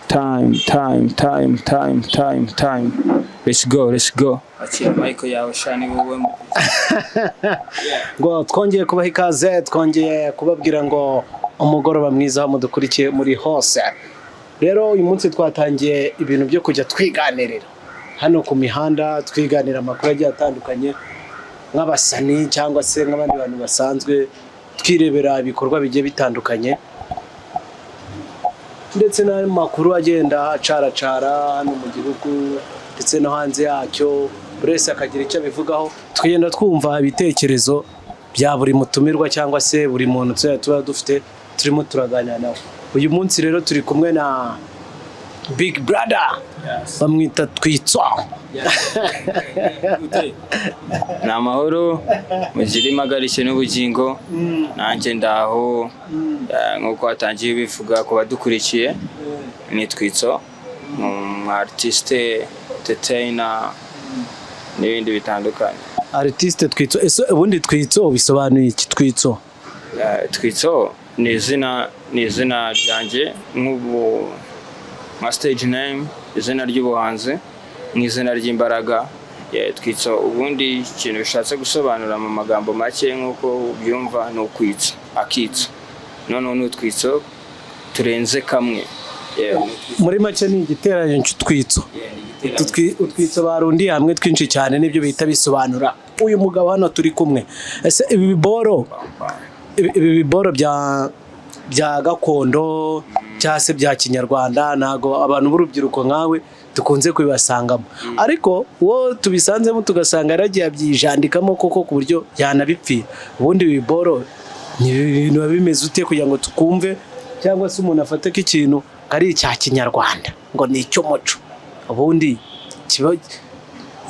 Time. Let's go. Achia Michael yawe shani wowe. Ngo twongeye kubaha ikaze, twongeye kubabwira ngo umugoroba mwiza aho mudukurikiye muri hose. Rero uyu munsi twatangiye ibintu byo kujya twiganirira hano ku mihanda, twiganira amakuru agiye atandukanye nk'abasani cyangwa se nk'abandi bantu basanzwe, twirebera ibikorwa bigiye bitandukanye ndetse n'amakuru agenda acaracara hano mu gihugu ndetse no hanze yacyo, buri wese akagira icyo abivugaho. Twigenda twumva ibitekerezo bya buri mutumirwa cyangwa se buri muntu tuba dufite turimo turaganira nawe. Uyu munsi rero turi kumwe na Big Brother, bamwita Twitso. Ni amahoro mugire impagarike n'ubugingo, nanjye ndaho nk'uko hatangiye bivuga ku badukurikiye. Ni Twitso, artiste, entertainer n'ibindi bitandukanye. Artiste Twitso. Ese ubundi Twitso bisobanuye iki? Twitso ni izina ryanjye nk'ubu nka stage name, izina ry'ubuhanzi, n'izina ry'imbaraga. Twitso ubundi ikintu bishatse gusobanura mu magambo make nk'uko ubyumva ni ukwitsa, akitsa. None n'utwitso turenze kamwe. Muri make ni igiteranyo cy'utwitso. Utwitso barundi hamwe twinshi cyane nibyo bita bisobanura uyu mugabo hano turi kumwe. Ese ibi biboro bya gakondo cyangwa se bya kinyarwanda ntago abantu b'urubyiruko nkawe dukunze kubibasangamo, ariko wo tubisanzemo tugasanga yaragiye abyijandikamo koko ku buryo yanabipfira. Ubundi biboro ni ibintu bimeze ute kugira ngo tukumve, cyangwa se umuntu afate ko ikintu ari icya kinyarwanda ngo ni icy'umuco? Ubundi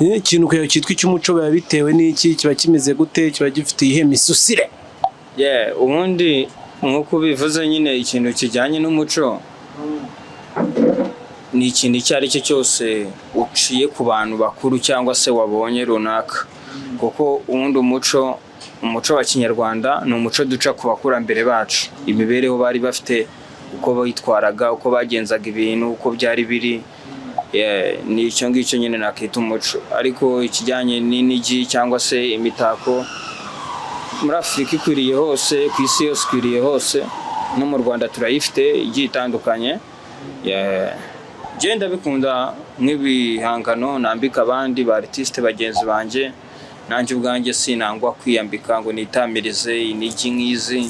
ikintu kugira cyitwa icy'umuco biba bitewe n'iki? Kiba kimeze gute? Kiba gifite ihe misusire? Ubundi nk'uko bivuze nyine, ikintu kijyanye n'umuco ni ikintu icyo ari cyo cyose uciye ku bantu bakuru cyangwa se wabonye runaka, kuko ubundi umuco wa kinyarwanda ni umuco duca ku bakurambere bacu, imibereho bari bafite, uko bitwaraga, uko bagenzaga ibintu, uko byari biri. Ni icyo ngicyo nyine nakita umuco. Ariko ikijyanye n'inigi cyangwa se imitako muri Afurika ikwiriye hose, ku isi yose ikwiriye hose, no mu Rwanda turayifite igiye itandukanye. Genda bikunda nk'ibihangano nambika abandi ba artiste bagenzi banjye, nanjye ubwanjye sinangwa kwiyambika ngo nitamirize inigi nk'izi.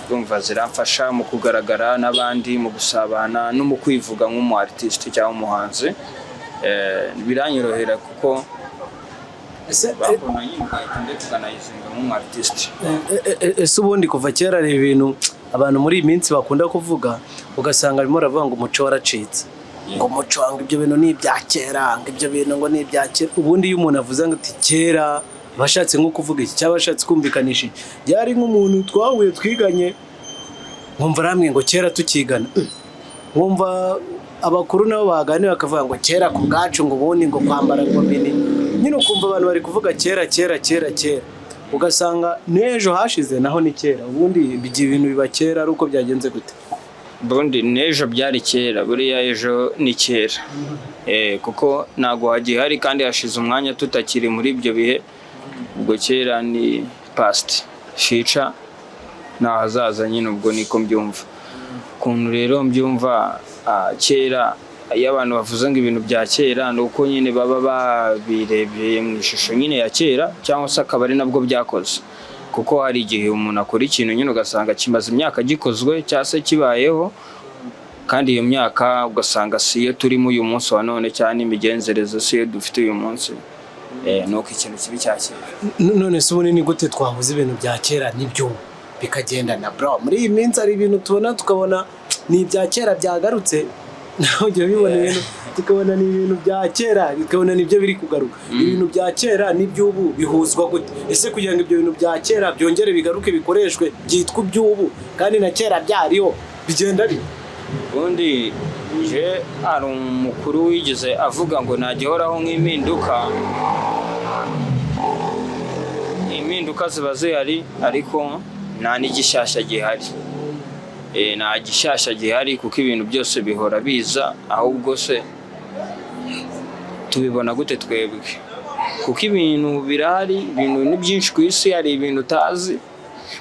Urumva ziramfasha mu kugaragara n'abandi, mu gusabana no mu kwivuga nk'umu artiste cyangwa umuhanzi. Biranyorohera kuko ese ubundi kuva kera ari ibintu abantu muri iyi minsi bakunda kuvuga, ugasanga arimo aravuga ngo umuco waracitse, ngo umuco ngo ibyo bintu ni ibya kera, ngo ibyo bintu ngo ni ibya kera. Ubundi iyo umuntu avuze ngo ati kera, bashatse nko kuvuga iki cyangwa bashatse kumvikanisha byari nk'umuntu twahuye twiganye, nkumva ramwe ngo kera tukigana, nkumva abakuru nabo baganira bakavuga ngo kera ku bwacu, ngo ubundi ngo kwambara ngo binini. Nyine ukumva abantu bari kuvuga kera, ugasanga n'ejo hashize naho ni kera. Ubundi bigiye ibintu biba kera ari uko byagenze gute? Bundi n'ejo byari kera, buriya ejo ni kera. Kuko ntago hagihari kandi hashize umwanya tutakiri muri ibyo bihe. Ubwo kera ni past, future na hazaza nyine, ubwo niko mbyumva. Kuntu rero mbyumva kera, iyo abantu bavuze ngo ibintu bya kera ni uko nyine baba babirebeye mu ishusho nyine ya kera, cyangwa se akaba ari nabwo byakoze. Kuko hari igihe umuntu akora ikintu nyine ugasanga kimaze imyaka gikozwe cyangwa se kibayeho, kandi iyo myaka ugasanga siyo turimo uyu munsi wa none, cyane imigenzereze siyo dufite uyu munsi. Nuko ikintu kibi cya kera. None se ubundi ni gute twavuze ibintu bya kera n'ibyo bikagendana bro? Muri iyi minsi hari ibintu tubona tukabona ni ibya kera byagarutse, naho ujya bibona ibintu tukabona ni ibintu bya kera, tukabona nibyo biri kugaruka. Ibintu bya kera n'iby'ubu bihuzwa gute? Ese kugira ngo ibyo bintu bya kera byongere bigaruke bikoreshwe byitwa iby'ubu kandi na kera byariho, bigenda bite? Ubundi hari umukuru wigeze avuga ngo nagihoraho impinduka ziba zihari, ariko nta n'igishyashya gihari. nta gishyashya gihari kuko ibintu byose bihora biza, ahubwo se tubibona gute twebwe? Kuko ibintu birahari, ibintu ni byinshi ku isi, hari ibintu utazi.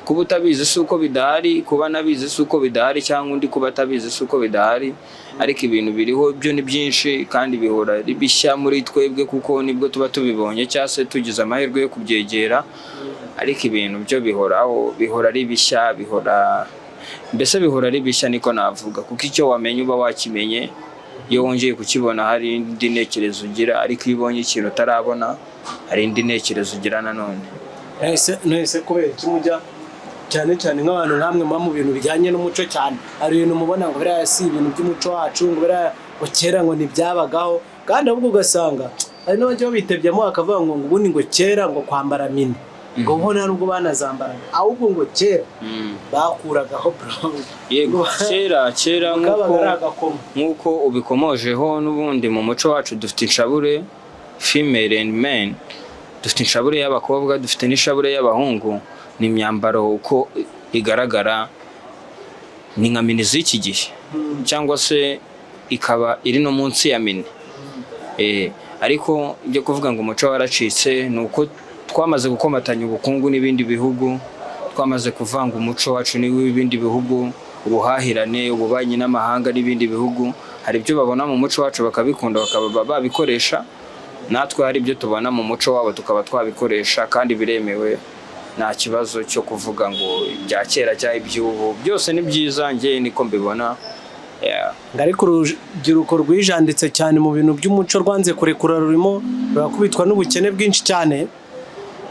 Kuba utabizi si uko bidahari, kuba nabizi si uko bidahari, cyangwa undi kuba atabizi si uko bidahari, ariko ibintu biriho byo ni byinshi kandi bihora ari bishya muri twebwe kuko nibwo tuba tubibonye cyangwa se tugize amahirwe yo kubyegera. Ariko ibintu byo bihoraho, bihora ari bishya, mbese bihora ari bishya niko navuga, kuko icyo wamenye uba wakimenye. Iyo wongeye kukibona hari indi ntekerezo ugira, ariko iyo ubonye ikintu utarabona hari indi ntekerezo ugira nanone. Nahise kubera iki mujya cyane cyane nk'abantu nkamwe muba mu bintu bijyanye n'umuco cyane, hari ibintu mubona ngo biriya si ibintu by'umuco wacu, ngo biriya kera ngo ntibyabagaho, kandi ahubwo ugasanga hari n'abajya babitebyemo bakavuga ngo ubundi ngo kera ngo kwambara mini ngo ubona nubwo banazambara, ahubwo ngo kera bakuragaho yego kera nk'uko ubikomojeho. N'ubundi mu muco wacu dufite inshabure female and men, dufite inshabure y'abakobwa, dufite n'ishabure y'abahungu. Ni imyambaro uko igaragara ni nka mini z'iki gihe, cyangwa se ikaba iri no munsi ya mini. Ariko ibyo kuvuga ngo umuco waracitse ni uko twamaze gukomatanya ubukungu n'ibindi bihugu, twamaze kuvanga umuco wacu n'ibindi bihugu, ubuhahirane, ububanyi n'amahanga n'ibindi bihugu. Hari ibyo babona mu muco wacu bakabikunda bakaba babikoresha, natwe hari ibyo tubona mu muco wabo tukaba twabikoresha, kandi biremewe. Nta kibazo cyo kuvuga ngo ibya kera cyangwa iby'ubu, byose ni byiza, njye niko mbibona. Ariko urubyiruko rwijanditse cyane mu bintu by'umuco rwanze kurekura, rurimo rurakubitwa n'ubukene bwinshi cyane.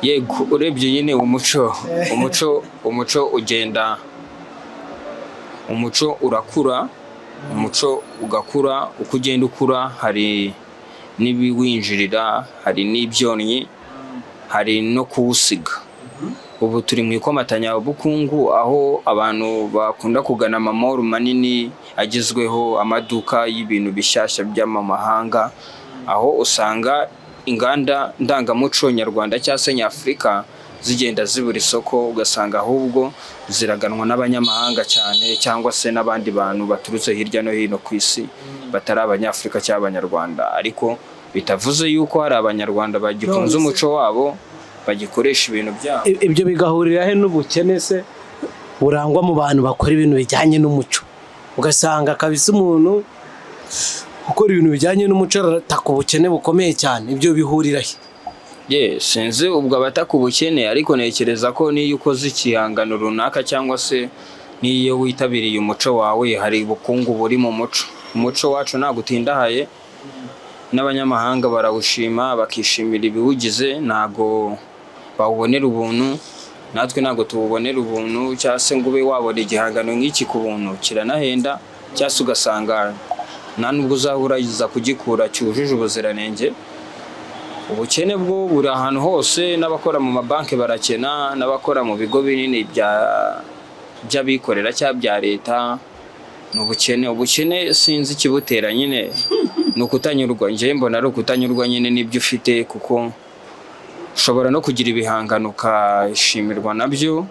Yego, urebye nyine umuco ugenda, umuco urakura, umuco ugakura. Uko ugenda ukura hari n'ibiwinjirira, hari n'ibyonnyi, hari no kuwusiga. Ubu turi mu ikomatanya ubukungu, aho abantu bakunda kugana amamoro manini agezweho, amaduka y'ibintu bishyashya by'amahanga, aho usanga inganda ndangamuco nyarwanda cyangwa se nyafurika zigenda zibura isoko, ugasanga ahubwo ziraganwa n'abanyamahanga cyane, cyangwa se n'abandi bantu baturutse hirya no hino ku isi batari abanyafurika cyangwa abanyarwanda. Ariko bitavuze yuko hari abanyarwanda bagikunze umuco wabo bagikoresha ibintu byabo. Ibyo bigahurira he n'ubukene se burangwa mu bantu bakora ibintu bijyanye n'umuco? Ugasanga kabisa umuntu ukora ibintu bijyanye n'umuco arataka ubukene bukomeye cyane. Ibyo bihurira he? Sinzi ubwo abataka ubukene, ariko ntekereza ko niyo ukoze ikihangano runaka cyangwa se niyo witabiriye umuco wawe, hari ubukungu buri mu muco. Umuco wacu ntabwo utindahaye, n'abanyamahanga barawushima bakishimira ibiwugize, ntago bawubonera ubuntu. Natwe ntago tuwubonera ubuntu, cyangwa se ngo ube wabona igihangano nk'iki ku buntu, kiranahenda, cyangwa se ugasanga nta nubwo uzahuragiza kugikura cyujuje ubuziranenge. Ubukene bwo buri ahantu hose, n'abakora mu mabanki barakena, n'abakora mu bigo binini by'abikorera cyangwa bya leta. Ni ubukene sinzi ikibutera, nyine ni ukutanyurwa. Njye mbona ari ukutanyurwa nyine n'ibyo ufite, kuko ushobora no kugira ibihangano ukashimirwa nabyo,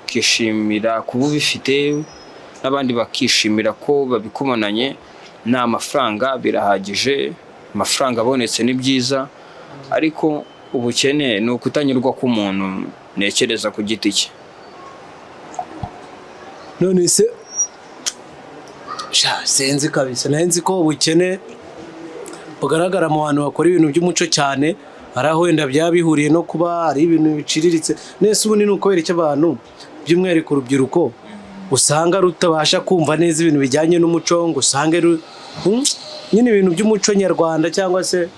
ukishimira kuba ubifite, n'abandi bakishimira ko babikubonanye. Ni amafaranga, birahagije, amafaranga abonetse ni byiza, ariko ubukene ni ukutanyurwa k'umuntu, ntekereza ku giti cye. None se sinzi kabisa, nzi ko ubukene bugaragara mu bantu bakora ibintu by'umuco cyane, hari aho wenda byaba bihuriye no kuba ari ibintu biciriritse. Nese ubundi ni ukubera iki abantu by'umwihariko urubyiruko usanga rutabasha kumva neza ibintu bijyanye n'umuco, ngo usange nyine ibintu by'umuco nyarwanda cyangwa se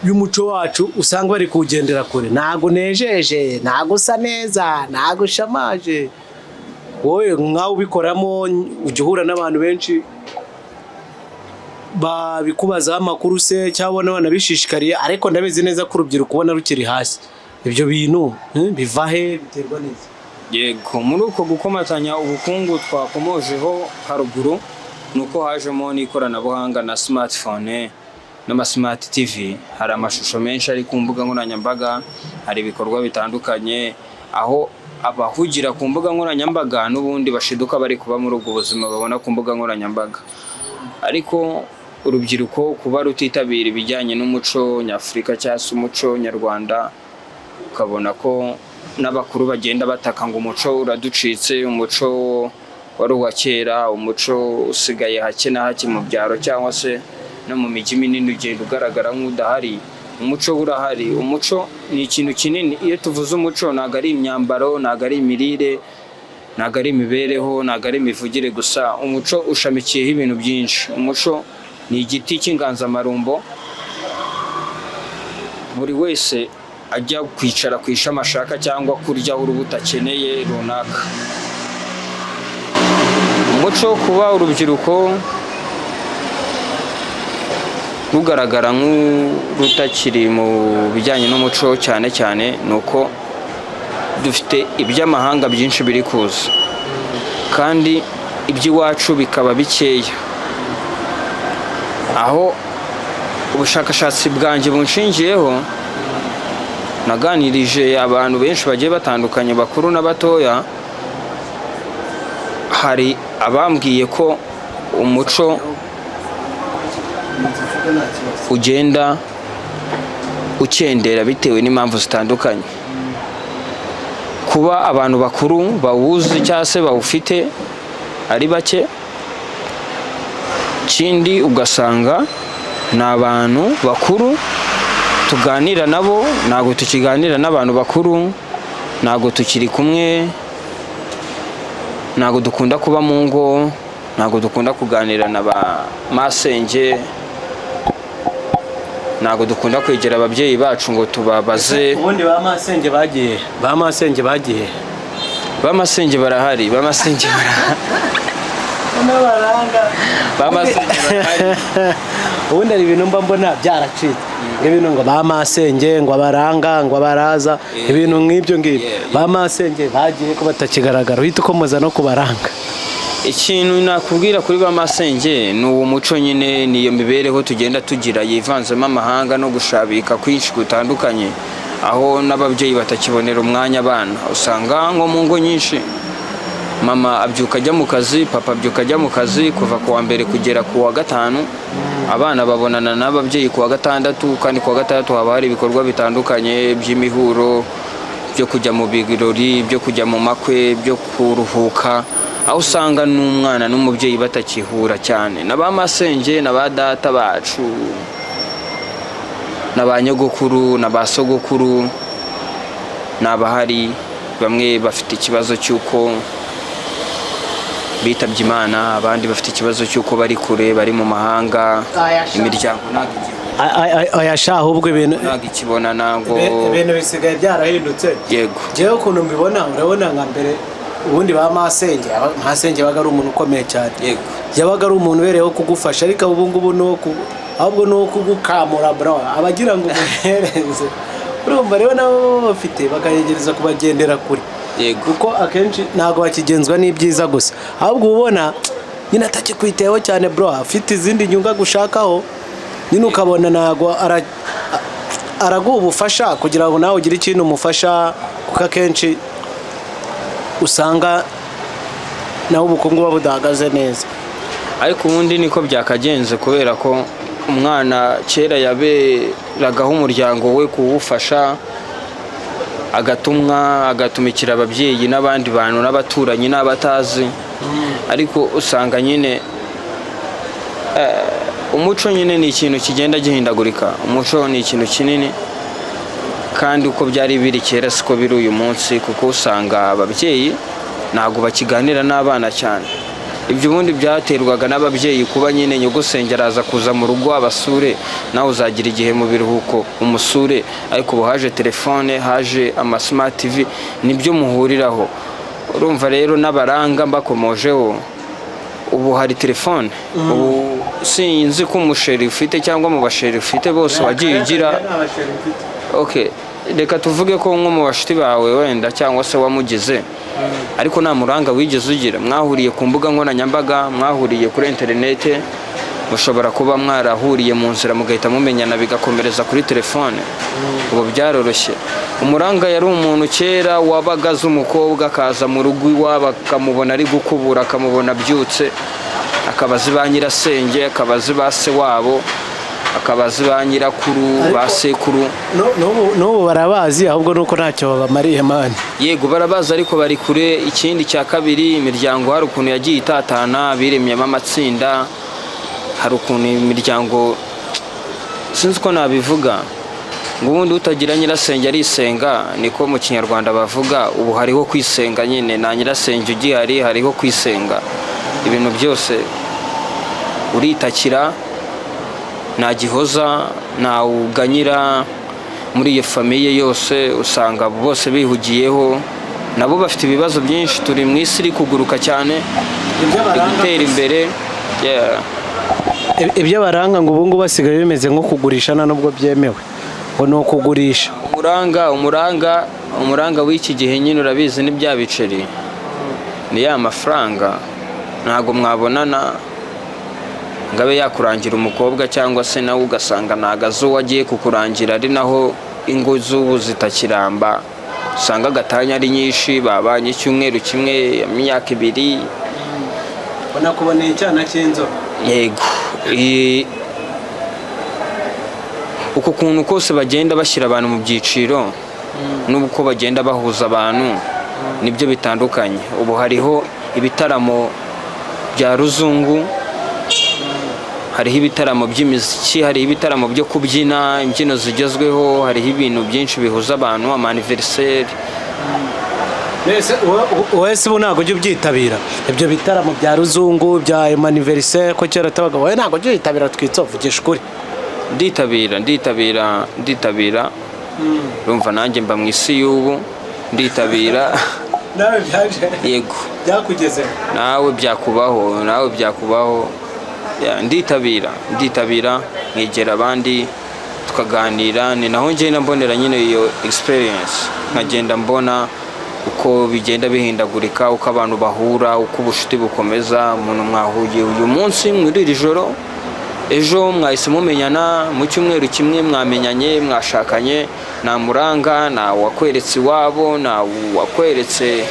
y'umuco wacu usanga bari kuwugendera kure? Ntago nejeje, ntago usa neza, ntago ushamaje. Wowe nkawe ubikoramo ujya uhura n'abantu benshi babikubazaho amakuru se, cyangwa banabishishikariye, ariko ndabizi neza ko urubyiruko ubona rukiri hasi. Ibyo bintu biva he, biterwa neza? Yego, muri uko gukomatanya ubukungu twakomojeho haruguru, nuko hajemo n'ikoranabuhanga na smartphone n'ama smart TV. Hari amashusho menshi ari ku mbuga nkoranyambaga, hari ibikorwa bitandukanye, aho abahugira ku mbuga nkoranyambaga n'ubundi bashiduka bari kuba muri ubwo buzima babona ku mbuga nkoranyambaga. Ariko urubyiruko kuba rutitabira ibijyanye n'umuco nyafurika cyangwa se umuco nyarwanda, ukabona ko n'abakuru bagenda bataka ngo umuco uraducitse, umuco wari uwa kera, umuco usigaye hake na hake mu byaro cyangwa se no mu mijyi minini ugenda ugaragara nk'udahari. Umuco urahari. Umuco ni ikintu kinini. Iyo tuvuze umuco ntabwo ari imyambaro, ntabwo ari imirire, ntabwo ari imibereho, ntabwo ari imivugire gusa. Umuco ushamikiyeho ibintu byinshi. Umuco ni igiti cy'inganzamarumbo buri wese ajya kwicara ku ishami ashaka cyangwa kuryaho urubuto akeneye runaka. Umuco kuba urubyiruko rugaragara nk'urutakiri mu bijyanye n'umuco cyane cyane ni uko dufite iby'amahanga byinshi biri kuza kandi iby'iwacu bikaba bikeya. Aho ubushakashatsi bwanjye bunshingiyeho, naganirije abantu benshi bagiye batandukanye bakuru n'abatoya, hari abambwiye ko umuco ugenda ukendera bitewe n'impamvu zitandukanye. Kuba abantu bakuru bawuzi cyangwa se bawufite ari bake, ikindi ugasanga ni abantu bakuru tuganira nabo ntabwo tukiganira n'abantu bakuru, ntabwo tukiri kumwe, ntabwo dukunda kuba mu ngo, ntabwo dukunda kuganira na ba masenge, ntabwo dukunda kwegera ababyeyi bacu ngo tubabaze. Ubundi ba masenge bagiye barahari. Ubundi hari ibintu mba mbona byaracitse, ibintu ngo ba masenge, ngo abaranga, ngo abaraza, ibintu nk'ibyo ngibyo. Ba masenge bagiye ko batakigaragara, uhita ukomoza no kubaranga. Ikintu nakubwira kuri ba masenge ni uwo muco nyine, niyo mibereho tugenda tugira yivanzemo amahanga no gushabika kwinshi gutandukanye, aho n'ababyeyi batakibonera umwanya abana. Usanga nko mu ngo nyinshi mama abyuka ajya mu kazi, papa abyuka ajya mu kazi kuva ku wa mbere kugera ku wa gatanu, abana babonana n'ababyeyi ku wa gatandatu, kandi ku wa gatandatu haba hari ibikorwa bitandukanye by'imihuro, byo kujya mu birori, byo kujya mu makwe, byo kuruhuka, aho usanga n'umwana n'umubyeyi batakihura cyane. Na ba masenge na ba data bacu na ba nyogokuru na ba sogokuru n'abahari, bamwe bafite ikibazo cy'uko bitabye Imana, abandi bafite ikibazo cy'uko bari kure, bari mu mahanga, imiryango ayashaho ubwo ibintu ntabwo ikibonana ngo ibintu bisigaye byarahindutse. Yego, jewe ukuntu mbibona, urabona nka mbere ubundi ba masenge yabaga ari umuntu ukomeye cyane. yego, yabaga ari umuntu ubereyeho kugufasha, ariko ubu ngubu ahubwo ni ukugukamura bro, abagira ngo umuhereze. Urumva rero nabo bafite bakayegereza kubagendera kure. yego, kuko akenshi ntabwo bakigenzwa n'ibyiza gusa, ahubwo ubona nyine atakikwiteho cyane bro, afite izindi nyunga gushakaho, nyine ukabona ntabwo araguha ubufasha kugira ngo nawe ugire ikintu umufasha, kuko akenshi usanga nawe ubukungu buba budahagaze neza. ariko ubundi niko byakagenze, kubera ko umwana kera yaberagaho umuryango we kuwufasha, agatumikira ababyeyi n'abandi bantu n'abaturanyi n'abatazi. Ariko usanga nyine umuco nyine ni ikintu kigenda gihindagurika. Umuco ni ikintu kinini, kandi uko byari biri kera siko biri uyu munsi, kuko usanga ababyeyi ntabwo bakiganira n'abana cyane. Ibyo ubundi byaterwaga n'ababyeyi kuba nyine nyogosenge araza kuza mu rugo abasure, nawe uzagira igihe mu biruhuko umusure, ariko ubu haje telefone, haje ama smart TV, nibyo muhuriraho. Urumva rero n'abaranga mbakomojeho, ubu hari telefone. Ubu sinzi ko umusheri ufite cyangwa mu basheri ufite bose wagiye ugira. Okay, reka tuvuge ko nko mu bashiti bawe wenda cyangwa se wamugize, ariko nta muranga wigeze ugira. Mwahuriye ku mbuga nkoranyambaga, mwahuriye kuri interinete, mushobora kuba mwarahuriye mu nzira mugahita mumenyana bigakomereza kuri telefone. Ubu byaroroshye. Umuranga yari umuntu kera wabaga azi umukobwa akaza mu rugo iwabo akamubona ari gukubura, akamubona abyutse, akabazi ba nyirasenge, akabazi ba se wabo, akabazi ba nyirakuru, ba sekuru. N'ubu barabazi ahubwo nuko ntacyo babamariye mani. Yego barabazi ariko bari kure. Ikindi cya kabiri, imiryango hari ukuntu yagiye itatana, biremyemo amatsinda. Hari ukuntu imiryango sinzi uko nabivuga, ngo ubundi utagira nyirasenge arisenga, niko mu kinyarwanda bavuga. Ubu hariho kwisenga nyine, nta nyirasenge ugihari, hariho kwisenga. Ibintu byose uritakira, nta gihoza, nta uganyira. Muri iyo famiye yose usanga bose bihugiyeho, nabo bafite ibibazo byinshi. Turi mu isi iri kuguruka cyane, iri gutera imbere. Ibyo baranga ngo ubu ngubu basigaye bimeze nko kugurisha nta nubwo byemewe, ngo ni ukugurisha. Umuranga w'iki gihe nyine urabizi, ni bya biceri, ni ya mafaranga. Ntabwo mwabonana ngo abe yakurangira umukobwa, cyangwa se nawe ugasanga ntabwo azi uwo agiye kukurangira. Ari naho ingo z'ubu zitakiramba, usanga agatanya ari nyinshi, babanye icyumweru kimwe, imyaka 2. Banakuboneye icyana cy'inzobe. Yego. Uko kuntu kose bagenda bashyira abantu mu byiciro, n'uko bagenda bahuza abantu, nibyo bitandukanye. Ubu hariho ibitaramo bya ruzungu, hariho ibitaramo by'imiziki, hariho ibitaramo byo kubyina, imbyino zigezweho, hariho ibintu byinshi bihuza abantu, amaniveriseri. Wese ubu ntabwo ujya ubyitabira ibyo bitaramo bya ruzungu, bya amaniveriseri, ko kera tabaga wowe ntabwo ujya uyitabira? Twitsovugisha ukuri. Nditabira. Urumva nanjye mba mu isi y'ubu, nditabira. Nawe byaje? Yego. Byakugezeho? Nawe byakubaho. Nditabira, nkegera abandi tukaganira. Ni naho ngenda mbonera nyine iyo experience, nkagenda mbona uko bigenda bihindagurika, uko abantu bahura, uko ubucuti bukomeza. Umuntu mwahuye uyu munsi muri iri joro, ejo mwahise mumenyana, mu cyumweru kimwe mwamenyanye, mwashakanye. Nta muranga, nta wakweretse iwabo, nta wakweretse.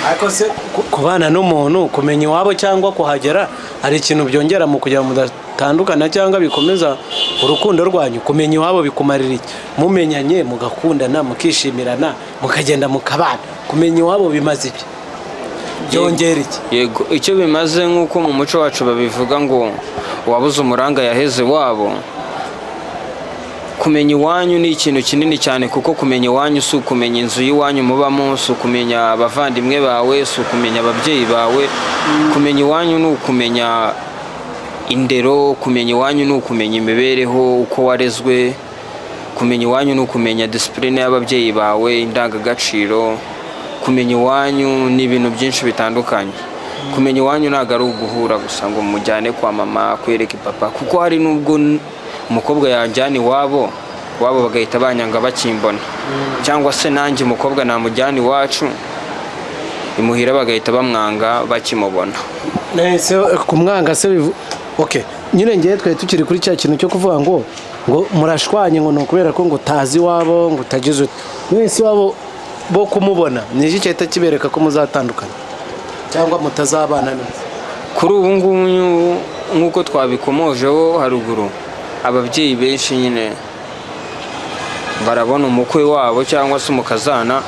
Ariko se kubana n'umuntu, kumenya iwabo cyangwa kuhagera, hari ikintu byongera mu kugira mudatandukana cyangwa bikomeza urukundo rwanyu? Kumenya iwabo bikumarira iki? Mumenyanye mugakundana, mukishimirana, mukagenda mukabana, kumenya iwabo bimaze iki? Byongera iki? Yego, icyo bimaze nk'uko mu muco wacu babivuga ngo uwabuze umuranga yaheze iwabo. Kumenya iwanyu ni ikintu kinini cyane, kuko kumenya iwanyu si ukumenya inzu y'iwanyu mubamo, si ukumenya abavandimwe bawe, si ukumenya ababyeyi bawe. Kumenya iwanyu ni ukumenya indero, kumenya iwanyu ni ukumenya imibereho, uko warezwe. Kumenya iwanyu ni ukumenya disipurine y'ababyeyi bawe, indangagaciro. Kumenya iwanyu ni ibintu byinshi bitandukanye. Kumenya iwanyu ntabwo ari uguhura gusa ngo mujyane kwa mama kwereka papa, kuko hari n'ubwo umukobwa yajyana iwabo bagahita banyanga bakimbona, cyangwa se nanjye umukobwa namujyana iwacu imuhira bagahita bamwanga bakimubona. Nese kumwanga se okay, nyine ngiye twe tukiri kuri cya kintu cyo kuvuga ngo murashwanye ngo nokubera ko ngo tazi iwabo, ngo utagize mwese iwabo bo kumubona, ni iki cyahita kibereka ko muzatandukana cyangwa mutazabana neza? Kuri ubu ngubu nk'uko twabikomojeho haruguru, ababyeyi benshi nyine barabona umukwe wabo cyangwa se umukazana,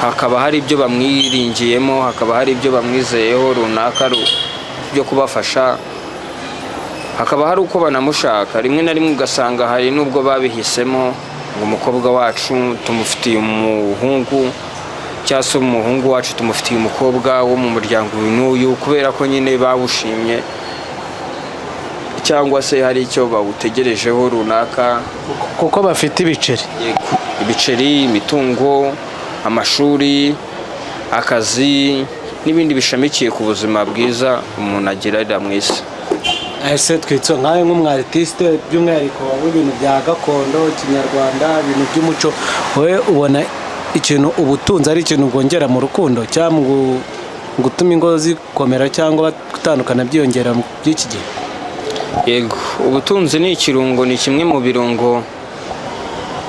hakaba hari ibyo bamwiringiyemo, hakaba hari ibyo bamwizeyeho runaka byo kubafasha, hakaba hari uko banamushaka. Rimwe na rimwe ugasanga hari n'ubwo babihisemo ngo umukobwa wacu tumufitiye umuhungu, cyangwa se umuhungu wacu tumufitiye umukobwa wo mu muryango n'uyu, kubera ko nyine bawushimye cyangwa se hari icyo bawutegerejeho runaka, kuko bafite ibiceri. Yego, ibiceri, imitungo, amashuri, akazi n'ibindi bishamikiye ku buzima bwiza umuntu agirira mu isi. Ese twitso nkawe nk'umwartiste by'umwihariko w'ibintu bya gakondo, kinyarwanda, ibintu by'umuco, wowe ubona ikintu ubutunzi ari ikintu bwongera mu rukundo cyangwa gutuma ingo zikomera cyangwa gutandukana byiyongera by'iki gihe? Yego, ubutunzi ni ikirungo, ni kimwe mu birungo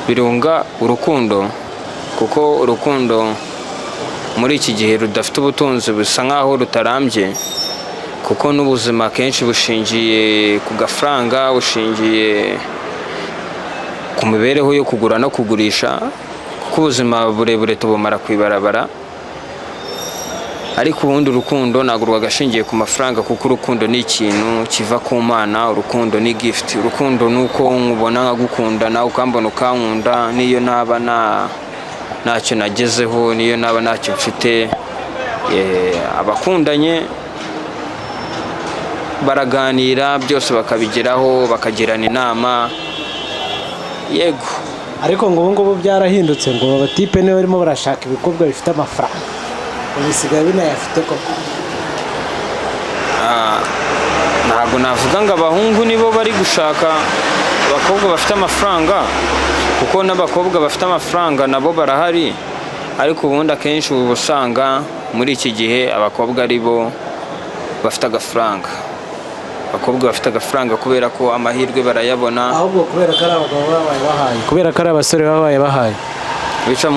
birunga urukundo, kuko urukundo muri iki gihe rudafite ubutunzi busa nk'aho rutarambye, kuko n'ubuzima kenshi bushingiye ku gafaranga, bushingiye ku mibereho yo kugura no kugurisha, kuko ubuzima burebure tubumara ku ibarabara. Ariko ubundi urukundo ntabwo rwagashingiye ku mafaranga, kuko urukundo ni ikintu kiva ku Mana. Urukundo ni gift. Urukundo ni uko nkubona nkagukunda, nawe ukambona ukankunda, niyo naba ntacyo nagezeho, niyo naba ntacyo mfite. Abakundanye baraganira byose bakabigeraho, bakagirana inama. Yego, ariko ngo ubu ngubu byarahindutse, ngo abatipe nibo barimo barashaka ibikorwa bifite amafaranga, bisigaye binayafite koko. Ntabwo navuga ngo abahungu nibo bari gushaka abakobwa bafite amafaranga, kuko n'abakobwa bafite amafaranga nabo barahari, ariko ubundi akenshi uba usanga muri iki gihe abakobwa ari bo bafite agafaranga. Abakobwa bafite agafaranga kubera ko amahirwe barayabona, ahubwo kubera ko ari abagabo babaye bahaye, kubera ko ari abasore babaye bahaye, bica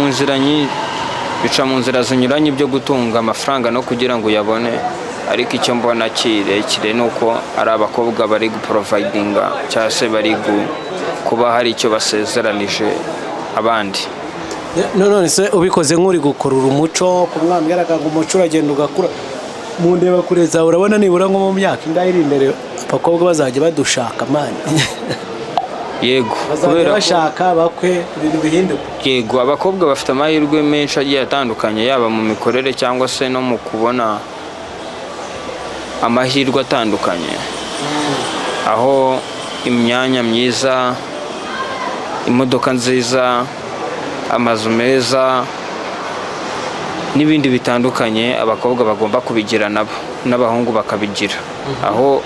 mu nzira zinyuranye byo gutunga amafaranga no kugira ngo uyabone. Ariko icyo mbona kirekire ni uko ari abakobwa bari guprovidinga, cyangwa se bari kuba hari icyo basezeranije abandi. none se ubikoze nk'uri gukurura umuco, kumwambwiraga ngo umuco uragenda ugakura mu ndeba kure zawe, urabona nibura nko mu myaka ingahe iri imbere abakobwa bazajya badushaka mani? Yego, bazajya bashaka bakwe, ibintu bihinduka. Yego, abakobwa bafite amahirwe menshi agiye atandukanye, yaba mu mikorere cyangwa se no mu kubona amahirwe atandukanye, aho imyanya myiza, imodoka nziza, amazu meza n'ibindi bitandukanye abakobwa bagomba kubigira nabo, n'abahungu bakabigira. Aho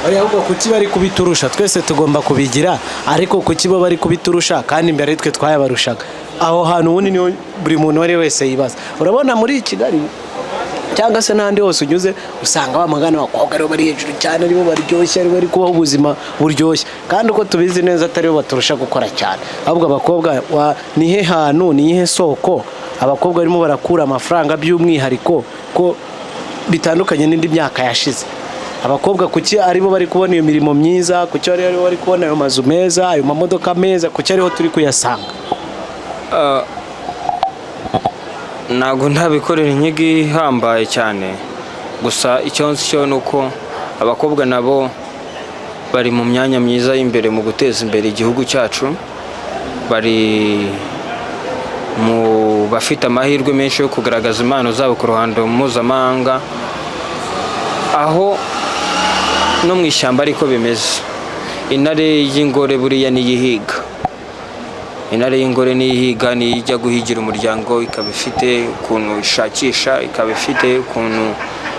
ahubwo kuki bari kubiturusha? Twese tugomba kubigira, ariko kuki bo bari kubiturusha kandi imbere twe twayabarushaga? Aho hantu ubundi niho buri muntu wari wese yibaza. Urabona muri Kigali cyangwa se n'ahandi hose unyuze usanga bamagana abakobwa aribo bari hejuru cyane, aribo baryoshye, aribo bari kubaho ubuzima buryoshye, kandi uko tubizi neza ataribo baturusha gukora cyane. Ahubwo abakobwa nihe hantu, nihe soko abakobwa barimo barakura amafaranga by'umwihariko ko bitandukanye n'indi myaka yashize? Abakobwa kuki aribo bari kubona iyo mirimo myiza, kuki aribo bari kubona ayo mazu meza, ayo mamodoka meza, kuki ariho turi kuyasanga? Ntabwo ntabikorera inyigo ihambaye cyane, gusa icyo nzi cyo ni uko abakobwa nabo bari mu myanya myiza y'imbere mu guteza imbere igihugu cyacu, bari mu bafite amahirwe menshi yo kugaragaza impano zabo ku ruhando mpuzamahanga, aho no mu ishyamba ariko bimeze. Intare y'ingore buriya niyihiga, intare y'ingore niyihiga, niyijya guhigira umuryango, ikaba ifite ukuntu ishakisha, ikaba ifite ukuntu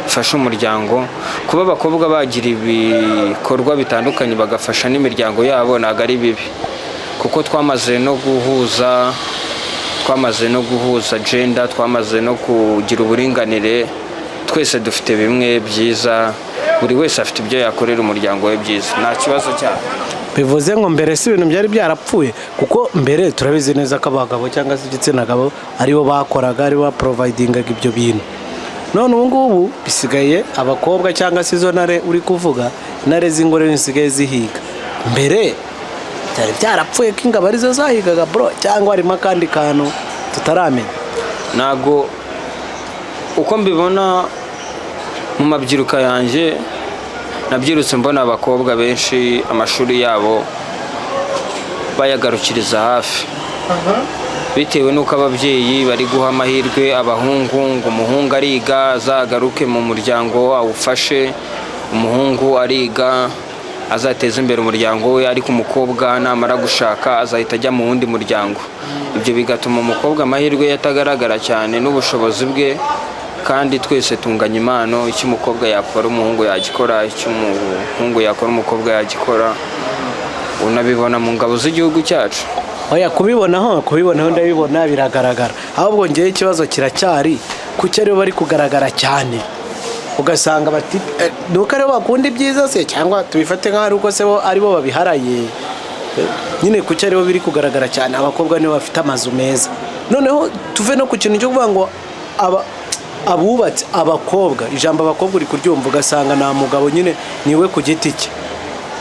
ifasha umuryango. Kuba abakobwa bagira ibikorwa bitandukanye bagafasha n'imiryango yabo ntabwo ari bibi, kuko twamaze no guhuza gender, twamaze no kugira uburinganire, twese dufite bimwe byiza, buri wese afite ibyo yakorera umuryango we byiza, nta kibazo cyane. Bivuze ngo mbere si ibintu byari byarapfuye, kuko mbere turabizi neza ko abagabo cyangwa se igitsina gabo aribo bakoraga, aribo baprovidingaga ibyo bintu. None ubu ngubu bisigaye abakobwa cyangwa se izo ntare uri kuvuga, intare z'ingore zisigaye zihiga. Mbere byari byarapfuye ko ingabo arizo zahigaga bro, cyangwa harimo akandi kantu tutaramenya? Ntabwo, uko mbibona mu mabyiruka yanjye, nabyirutse mbona abakobwa benshi amashuri yabo bayagarukiriza hafi, bitewe n'uko ababyeyi bari guha amahirwe abahungu, ngo umuhungu ariga azagaruke mu muryango awufashe, umuhungu ariga azateza imbere umuryango we, ariko umukobwa namara gushaka azahita ajya mu wundi muryango. Ibyo bigatuma umukobwa amahirwe ye atagaragara cyane n'ubushobozi bwe, kandi twese tunganya impano. Icyo umukobwa yakora umuhungu yagikora, icyo umuhungu yakora umukobwa yagikora. Unabibona mu ngabo z'igihugu cyacu. Oya, kubibonaho ndabibona biragaragara, ahubwo ngewe ikibazo kiracyari kuki aribo bari kugaragara cyane. ugasanga bati nuko aribo bakunda ibyiza se cyangwa tubifate nk'aho ari uko se bo aribo babiharaye. Nyine kuki aribo biri kugaragara cyane abakobwa nibo bafite amazu meza. Noneho tuve no ku kintu cyo kuvuga ngo abubatse abakobwa, ijambo abakobwa uri kuryumva ugasanga nta mugabo nyine niwe ku giti cye,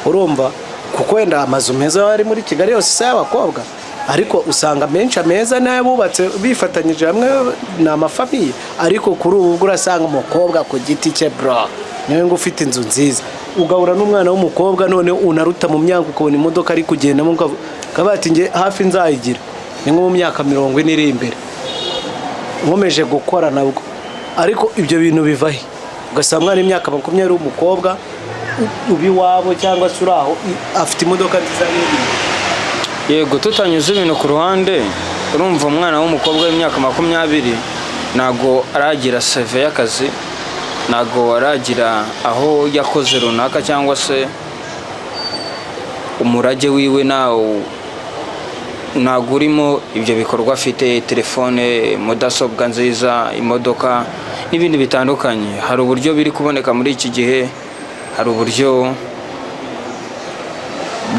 urumva kuko wenda amazu meza ari muri Kigali yose se y'abakobwa, ariko usanga menshi ameza n'abubatse bifatanyije hamwe ni amafamiye. Ariko kuri ubu urasanga umukobwa ku giti cye bro niwe ngo ufite inzu nziza, ugahura n'umwana w'umukobwa none unaruta mu myaka ukabona imodoka ari kugendamo ukaba ati nge hafi nzayigira ni nko mu myaka 40 iri imbere nkomeje gukora nabwo. Ariko ibyo bintu bivahe ugasanga umwana imyaka 20 w'umukobwa ubi wabo cyangwa se uraho afite imodoka nziza n'ibindi. Yego tutanyuze ibintu ku ruhande, urumva umwana w'umukobwa w'imyaka 20 nago aragira CV y'akazi, nago aragira aho yakoze runaka cyangwa se umurage wiwe nago urimo ibyo bikorwa afite telefone, mudasobwa nziza, imodoka n'ibindi bitandukanye. Hari uburyo biri kuboneka muri iki gihe, hari uburyo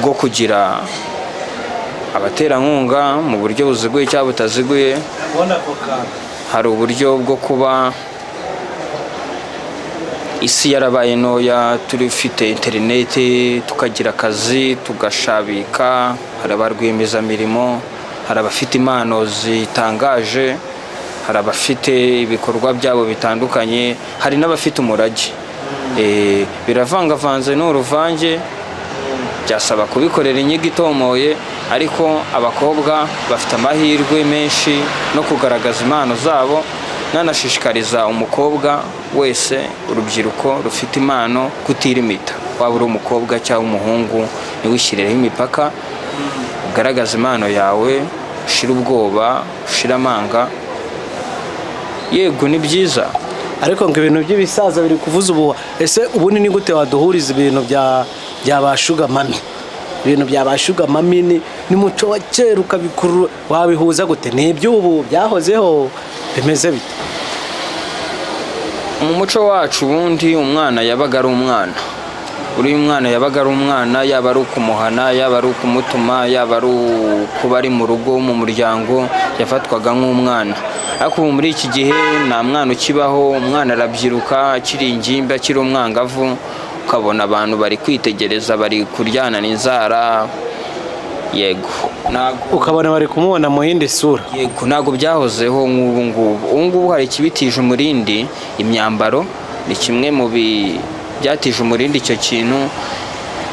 bwo kugira abaterankunga mu buryo buziguye cyangwa butaziguye, hari uburyo bwo kuba isi yarabaye ntoya, turifite interineti tukagira akazi tugashabika, hari abarwiyemezamirimo, hari abafite impano zitangaje, hari abafite ibikorwa byabo bitandukanye, hari n'abafite umurage. Biravangavanze n'uruvange, byasaba kubikorera inyigo itomoye, ariko abakobwa bafite amahirwe menshi no kugaragaza impano zabo. Nanashishikariza umukobwa wese, urubyiruko rufite impano kutirimita. Waba uri umukobwa cyangwa umuhungu ntiwishyireho imipaka, ugaragaza impano yawe, ushira ubwoba, ushira amanga. Yego ni byiza, ariko ngo ibintu by'ibisaza biri kuvuza ubu. Ese ubundi ni gute waduhuriza ibintu bya bashuga mami? Ibintu bya bashuga mami ni muco wa kera ukabikurura, wabihuza gute? Ni iby'ubu byahozeho bimeze bite? Mu muco wacu ubundi umwana yabaga ari umwana, uri umwana yabaga ari umwana, yaba ari ukumuhana, yaba ari ukumutuma, yaba ari kuba ari mu rugo mu muryango, yafatwaga nk'umwana. Ariko ubu muri iki gihe nta mwana ukibaho, umwana arabyiruka akiri ingimbi, akiri umwangavu, ukabona abantu bari kwitegereza, bari kuryana n'inzara. Yego ukabona bari kumubona mu yindi sura. Yego ntago byahozeho nk'ubu ngubu. Ubu ngubu hari ikibitije umurindi, imyambaro ni kimwe mu byatije umurindi icyo kintu.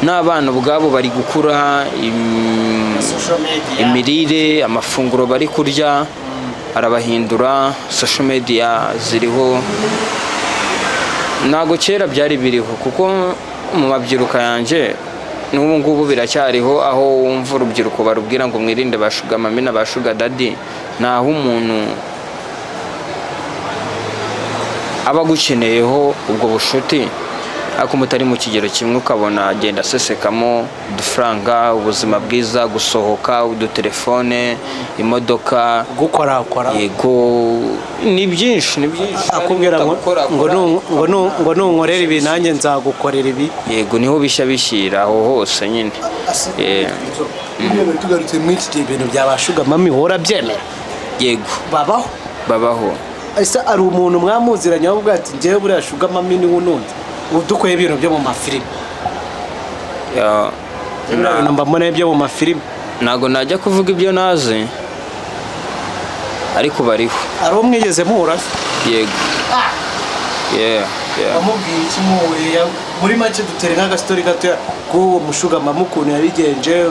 N'abana ubwabo bari gukura, imirire, amafunguro bari kurya arabahindura, social media ziriho. Ntago kera byari biriho, kuko mu mabyiruka yanjye n'ubu ngubu biracyariho, aho wumva urubyiruko barubwira ngo mwirinde bashuga mami na bashuga dadi. Naho umuntu aba gukeneyeho ubwo bushuti, ariko mutari mu kigero kimwe, ukabona agenda asesekamo udufaranga, ubuzima bwiza, gusohoka, udutelefone, imodoka, gukorakora. Yego ni byinshi akubwira ngo nunkorera ibi nanjye nzagukorera ibi. Yego niho bishya bishyira aho hose nyine. Tugarutse muri iki gihe ibintu byabashuga mami hora byemera. Yego babaho. Ese ari umuntu mwamuziranye avuga ati ngewe buriya shuga mami ni ununze udukoye ibintu byo mu mafilime? Mba mbona ibyo mu mafilime, ntago najya kuvuga ibyo nazi, ariko bariho. Ari umwigeze muhura? Yego. Bamubwira iki muhuye? Muri make dutere nk'agastori gato k'uwo mushuga mama ukuntu yabigenje.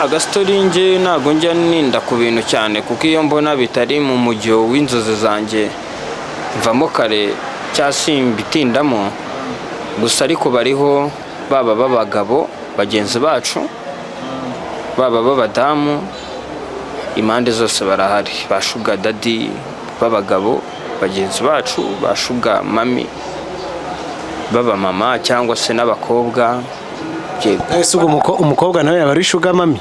Agastori nge ntago njya ninda ku bintu cyane, kuko iyo mbona bitari mu mujyo w'inzozi zanjye mvamo kare cyangwa simbitindamo. Gusa ariko bariho, baba b'abagabo bagenzi bacu, baba b'abadamu, impande zose barahari. Bashuga dadi b'abagabo bagenzi bacu, bashuga mami baba mama cyangwa se n'abakobwa. Ese ubwo umukobwa nawe yaba ari shuga mami?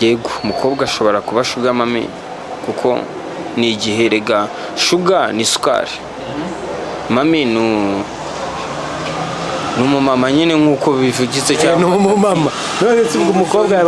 Yego umukobwa ashobora kuba shuga mami, kuko ni igihe rega shuga ni sukari. mami ni umumama nyine nk'uko bivugitse ni umumama none se ubwo umukobwa